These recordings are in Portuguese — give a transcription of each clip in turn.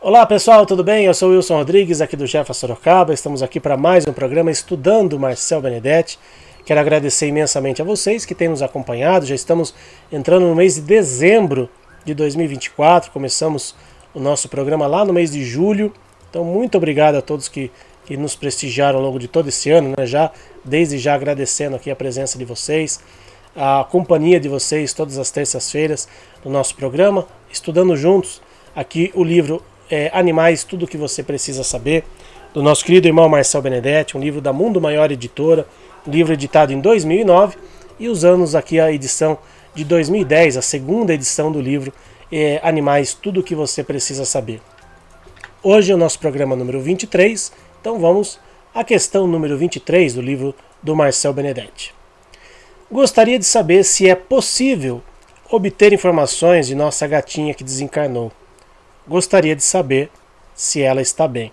Olá pessoal, tudo bem? Eu sou o Wilson Rodrigues, aqui do Jefa Sorocaba. Estamos aqui para mais um programa Estudando Marcel Benedetti. Quero agradecer imensamente a vocês que têm nos acompanhado. Já estamos entrando no mês de dezembro de 2024. Começamos o nosso programa lá no mês de julho. Então, muito obrigado a todos que nos prestigiaram ao longo de todo esse ano, né? Desde já agradecendo aqui a presença de vocês, a companhia de vocês todas as terças-feiras no nosso programa, estudando juntos aqui o livro Animais, Tudo o que Você Precisa Saber, do nosso querido irmão Marcel Benedetti, um livro da Mundo Maior Editora, um livro editado em 2009, e usamos aqui a edição de 2010, a segunda edição do livro Animais, Tudo o que Você Precisa Saber. Hoje é o nosso programa número 23, então vamos à questão número 23 do livro do Marcel Benedetti. Gostaria de saber se é possível obter informações de nossa gatinha que desencarnou. Gostaria de saber se ela está bem.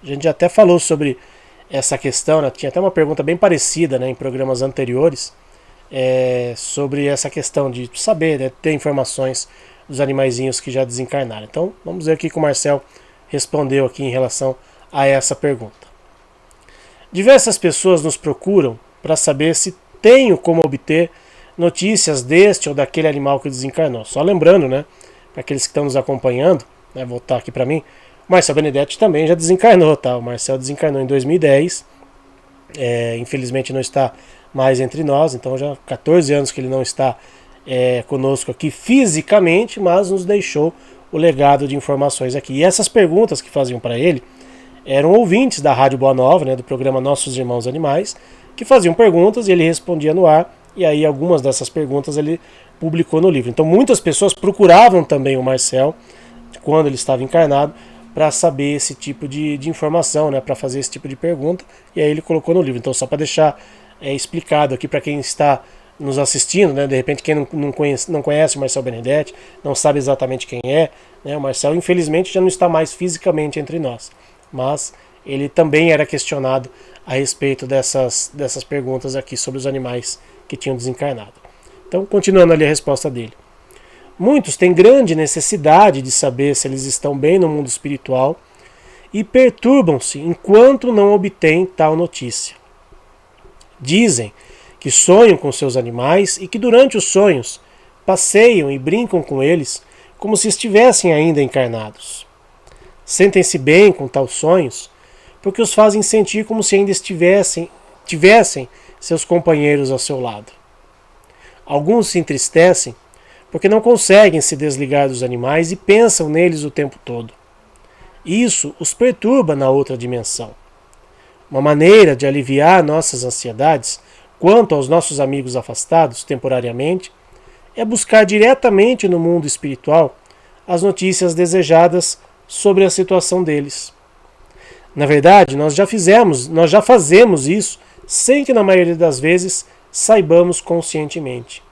A gente já até falou sobre essa questão, né? Tinha até uma pergunta bem parecida, né, em programas anteriores, sobre essa questão de saber, né, ter informações dos animaizinhos que já desencarnaram. Então vamos ver aqui que o Marcel respondeu aqui em relação a essa pergunta. Diversas pessoas nos procuram para saber se tenho como obter notícias deste ou daquele animal que desencarnou. Só lembrando, né, para aqueles que estão nos acompanhando, né, voltar aqui para mim, o Marcel Benedetti também já desencarnou, tá? O Marcel desencarnou em 2010, infelizmente não está mais entre nós, então já há 14 anos que ele não está conosco aqui fisicamente, mas nos deixou o legado de informações aqui. E essas perguntas que faziam para ele eram ouvintes da Rádio Boa Nova, né, do programa Nossos Irmãos Animais, que faziam perguntas e ele respondia no ar, e aí algumas dessas perguntas ele publicou no livro. Então muitas pessoas procuravam também o Marcel, quando ele estava encarnado, para saber esse tipo de informação, né, para fazer esse tipo de pergunta, e aí ele colocou no livro. Então só para deixar explicado aqui para quem está nos assistindo, né, de repente quem não conhece o Marcel Benedetti, não sabe exatamente quem é, né, o Marcel infelizmente já não está mais fisicamente entre nós, mas ele também era questionado a respeito dessas perguntas aqui sobre os animais que tinham desencarnado. Então, continuando ali a resposta dele. Muitos têm grande necessidade de saber se eles estão bem no mundo espiritual e perturbam-se enquanto não obtêm tal notícia. Dizem que sonham com seus animais e que durante os sonhos passeiam e brincam com eles como se estivessem ainda encarnados. Sentem-se bem com tais sonhos porque os fazem sentir como se ainda tivessem seus companheiros ao seu lado. Alguns se entristecem porque não conseguem se desligar dos animais e pensam neles o tempo todo. Isso os perturba na outra dimensão. Uma maneira de aliviar nossas ansiedades quanto aos nossos amigos afastados temporariamente é buscar diretamente no mundo espiritual as notícias desejadas sobre a situação deles. Na verdade, nós já fazemos isso sem que na maioria das vezes saibamos conscientemente.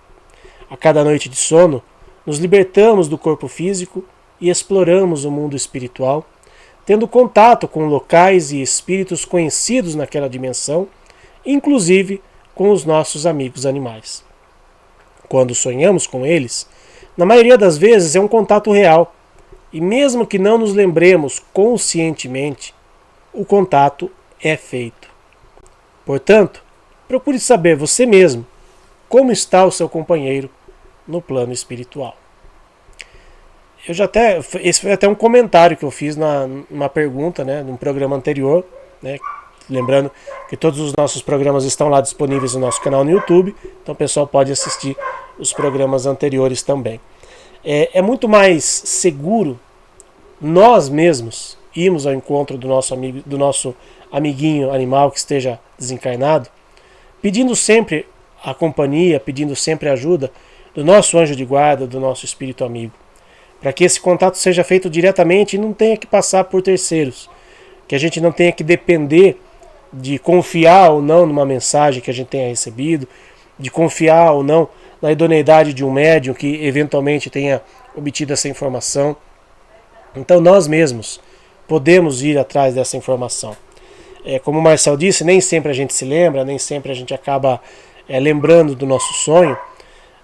A cada noite de sono, nos libertamos do corpo físico e exploramos o mundo espiritual, tendo contato com locais e espíritos conhecidos naquela dimensão, inclusive com os nossos amigos animais. Quando sonhamos com eles, na maioria das vezes é um contato real, e mesmo que não nos lembremos conscientemente, o contato é feito. Portanto, procure saber você mesmo como está o seu companheiro no plano espiritual. Esse foi até um comentário que eu fiz numa pergunta, né, num programa anterior, né, lembrando que todos os nossos programas estão lá disponíveis no nosso canal no YouTube, então o pessoal pode assistir os programas anteriores também. É muito mais seguro nós mesmos irmos ao encontro do nosso amiguinho animal que esteja desencarnado, pedindo sempre a companhia, pedindo sempre a ajuda do nosso anjo de guarda, do nosso espírito amigo, para que esse contato seja feito diretamente e não tenha que passar por terceiros, que a gente não tenha que depender de confiar ou não numa mensagem que a gente tenha recebido, de confiar ou não na idoneidade de um médium que eventualmente tenha obtido essa informação. Então nós mesmos podemos ir atrás dessa informação. Como o Marcel disse, nem sempre a gente se lembra, nem sempre a gente acaba lembrando do nosso sonho,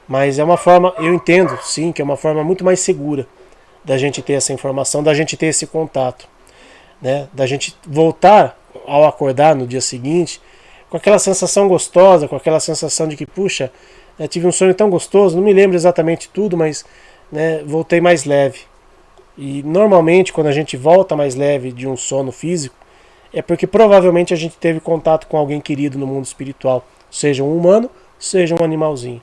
mas é uma forma, eu entendo sim, que é uma forma muito mais segura da gente ter essa informação, da gente ter esse contato, né? Da gente voltar ao acordar no dia seguinte com aquela sensação gostosa, com aquela sensação de que, puxa, tive um sonho tão gostoso, não me lembro exatamente tudo, mas, né, voltei mais leve. E normalmente quando a gente volta mais leve de um sono físico, é porque provavelmente a gente teve contato com alguém querido no mundo espiritual, seja um humano, seja um animalzinho.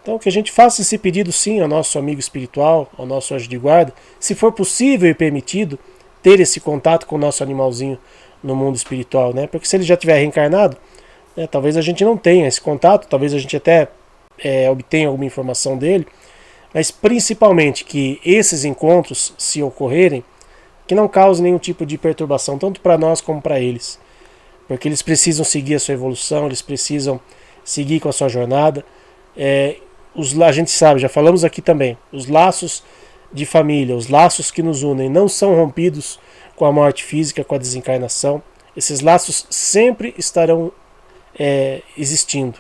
Então que a gente faça esse pedido sim ao nosso amigo espiritual, ao nosso anjo de guarda, se for possível e permitido, ter esse contato com o nosso animalzinho no mundo espiritual, né? Porque se ele já tiver reencarnado, né, talvez a gente não tenha esse contato, talvez a gente até obtenha alguma informação dele, mas principalmente que esses encontros, se ocorrerem, que não causem nenhum tipo de perturbação, tanto para nós como para eles. Porque eles precisam seguir a sua evolução, eles precisam seguir com a sua jornada. A gente sabe, já falamos aqui também, os laços de família, os laços que nos unem não são rompidos com a morte física, com a desencarnação. Esses laços sempre estarão existindo.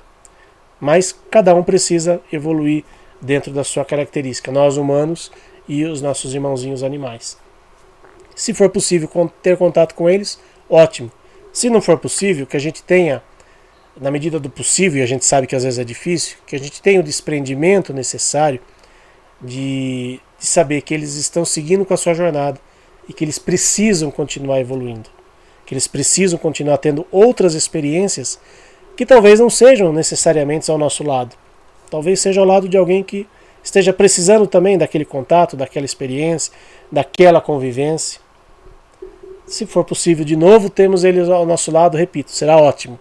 Mas cada um precisa evoluir dentro da sua característica, nós humanos e os nossos irmãozinhos animais. Se for possível ter contato com eles, ótimo. Se não for possível, que a gente tenha, na medida do possível, e a gente sabe que às vezes é difícil, que a gente tenha o desprendimento necessário de saber que eles estão seguindo com a sua jornada e que eles precisam continuar evoluindo, que eles precisam continuar tendo outras experiências que talvez não sejam necessariamente ao nosso lado. Talvez seja ao lado de alguém que esteja precisando também daquele contato, daquela experiência, daquela convivência. Se for possível, de novo, termos eles ao nosso lado, repito, será ótimo,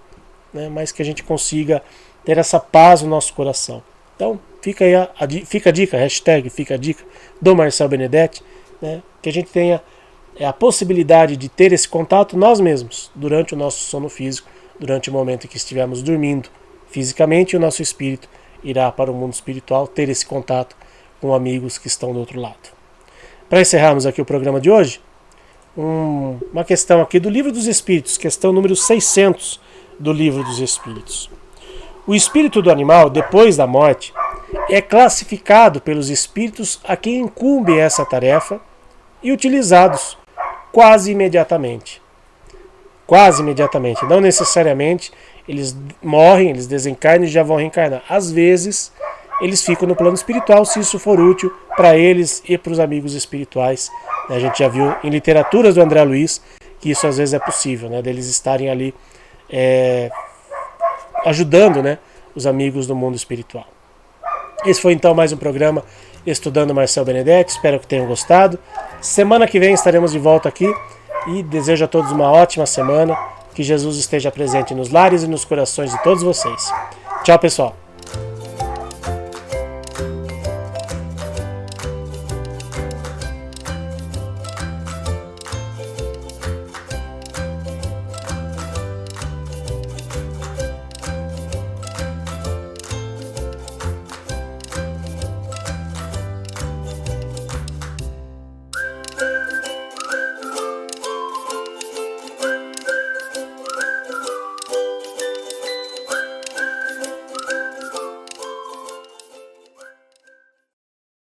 né? Mas que a gente consiga ter essa paz no nosso coração. Então, fica aí fica a dica, hashtag fica a dica do Marcel Benedetti, né? Que a gente tenha a possibilidade de ter esse contato nós mesmos, durante o nosso sono físico, durante o momento em que estivermos dormindo fisicamente, o nosso espírito irá para o mundo espiritual ter esse contato com amigos que estão do outro lado. Para encerrarmos aqui o programa de hoje, uma questão aqui do Livro dos Espíritos, questão número 600 do Livro dos Espíritos. O espírito do animal, depois da morte, é classificado pelos espíritos a quem incumbe essa tarefa e utilizados quase imediatamente. Quase imediatamente, não necessariamente eles morrem, eles desencarnam e já vão reencarnar. Às vezes, eles ficam no plano espiritual, se isso for útil para eles e para os amigos espirituais. A gente já viu em literaturas do André Luiz que isso às vezes é possível, né, deles estarem ali ajudando, né, os amigos do mundo espiritual. Esse foi então mais um programa Estudando Marcel Benedetti, espero que tenham gostado. Semana que vem estaremos de volta aqui e desejo a todos uma ótima semana, que Jesus esteja presente nos lares e nos corações de todos vocês. Tchau, pessoal!